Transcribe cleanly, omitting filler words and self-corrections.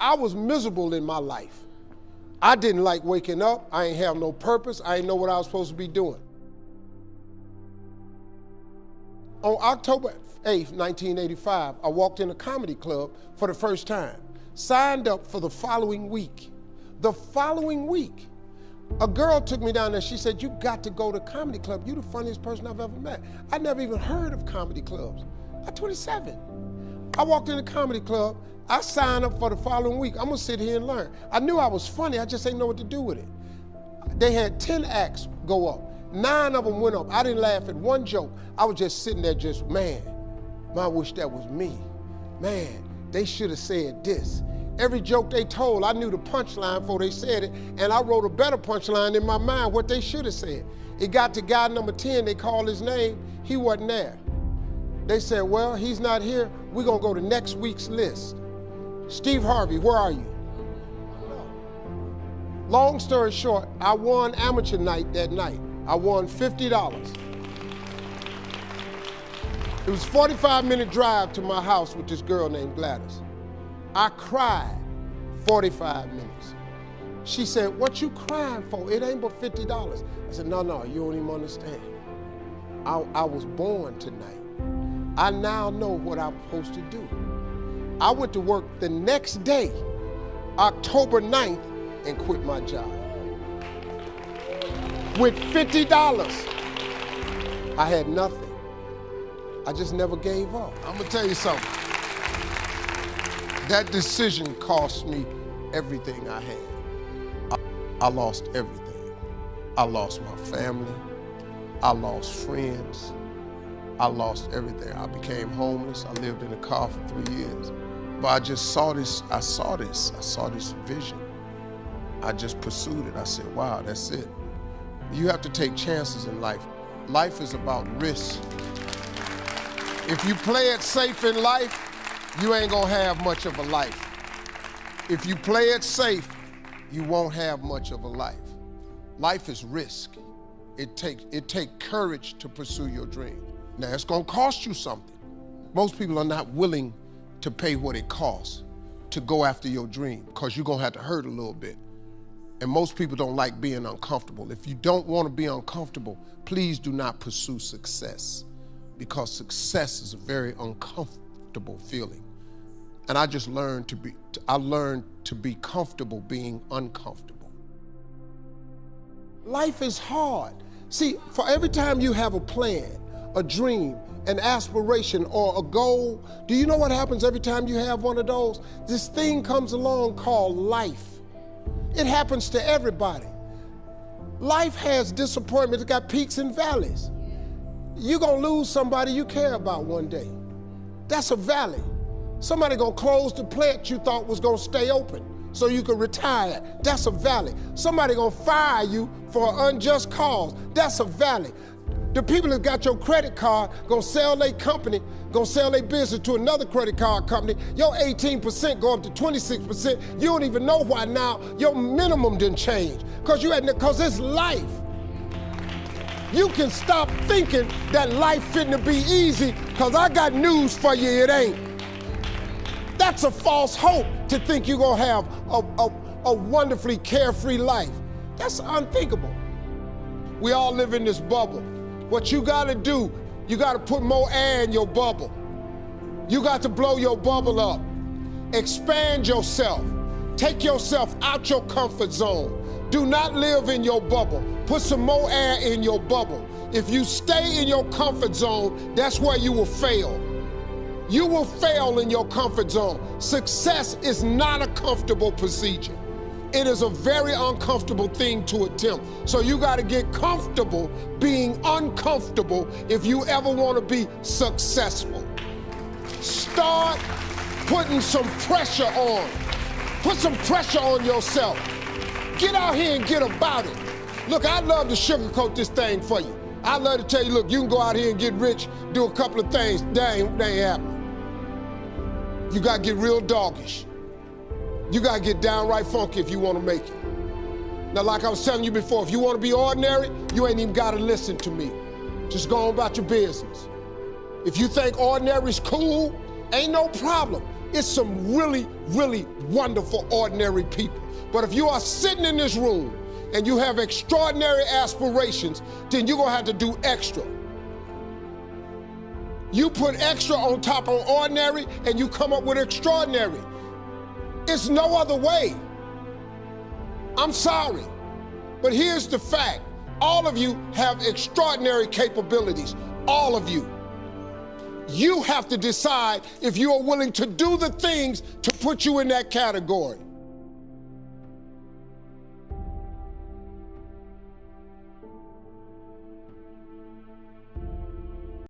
I was miserable in my life. I didn't like waking up. I ain't have no purpose. I ain't know what I was supposed to be doing. On October 8th, 1985, I walked in a comedy club for the first time. Signed up for the following week. The following week, a girl took me down there. She said, "You got to go to comedy club. You're the funniest person I've ever met." I never even heard of comedy clubs. I'm 27. I walked in the comedy club. I signed up for the following week. I'm gonna sit here and learn. I knew I was funny. I just didn't know what to do with it. They had 10 acts go up. 9 of them went up. I didn't laugh at one joke. I was just sitting there just, man, I wish that was me. Man, they should have said this. Every joke they told, I knew the punchline before they said it, and I wrote a better punchline in my mind, what they should have said. It got to guy number 10, they called his name, he wasn't there. They said, well, he's not here, we're gonna go to next week's list. Steve Harvey, where are you? Long story short, I won amateur night that night. I won $50. It was a 45-minute drive to my house with this girl named Gladys. I cried 45 minutes. She said, "What you crying for? It ain't but $50. I said, no, you don't even understand. I was born tonight. I now know what I'm supposed to do. I went to work the next day, October 9th, and quit my job. With $50, I had nothing. I just never gave up. I'm gonna tell you something. That decision cost me everything I had. I lost everything. I lost my family. I lost friends. I lost everything. I became homeless. I lived in a car for 3 years. But I just saw this, I saw this vision. I just pursued it. I said, wow, that's it. You have to take chances in life. Life is about risk. If you play it safe in life, you ain't gonna have much of a life. If you play it safe, you won't have much of a life. Life is risk. It takes courage to pursue your dream. Now, it's gonna cost you something. Most people are not willing to pay what it costs to go after your dream, because you're gonna have to hurt a little bit. And most people don't like being uncomfortable. If you don't wanna be uncomfortable, please do not pursue success, because success is a very uncomfortable feeling. And I just learned to be comfortable being uncomfortable. Life is hard. See, for every time you have a plan, a dream, an aspiration, or a goal, do you know what happens every time you have one of those? This thing comes along called life. It happens to everybody. Life has disappointments, it's got peaks and valleys. You're gonna lose somebody you care about one day. That's a valley. Somebody gonna close the plant you thought was gonna stay open so you could retire. That's a valley. Somebody gonna fire you for an unjust cause. That's a valley. The people that got your credit card gonna sell their company, gonna sell their business to another credit card company. Your 18% go up to 26%. You don't even know why now your minimum didn't change. Cause it's life. You can stop thinking that life fitting to be easy, cause I got news for you, it ain't. That's a false hope to think you're gonna have a wonderfully carefree life. That's unthinkable. We all live in this bubble. What you gotta do, you gotta put more air in your bubble. You got to blow your bubble up. Expand yourself. Take yourself out your comfort zone. Do not live in your bubble. Put some more air in your bubble. If you stay in your comfort zone, that's where you will fail. You will fail in your comfort zone. Success is not a comfortable procedure. It is a very uncomfortable thing to attempt. So you gotta get comfortable being uncomfortable if you ever wanna be successful. Start putting some pressure on. Put some pressure on yourself. Get out here and get about it. Look, I'd love to sugarcoat this thing for you. I'd love to tell you, look, you can go out here and get rich, do a couple of things. That ain't happening. You gotta get real doggish. You gotta get downright funky if you wanna make it. Now, like I was telling you before, if you wanna be ordinary, you ain't even gotta listen to me. Just go on about your business. If you think ordinary's cool, ain't no problem. It's some really, really wonderful, ordinary people. But if you are sitting in this room and you have extraordinary aspirations, then you're gonna have to do extra. You put extra on top of ordinary and you come up with extraordinary. It's no other way. I'm sorry, but here's the fact. All of you have extraordinary capabilities, all of you. You have to decide if you are willing to do the things to put you in that category.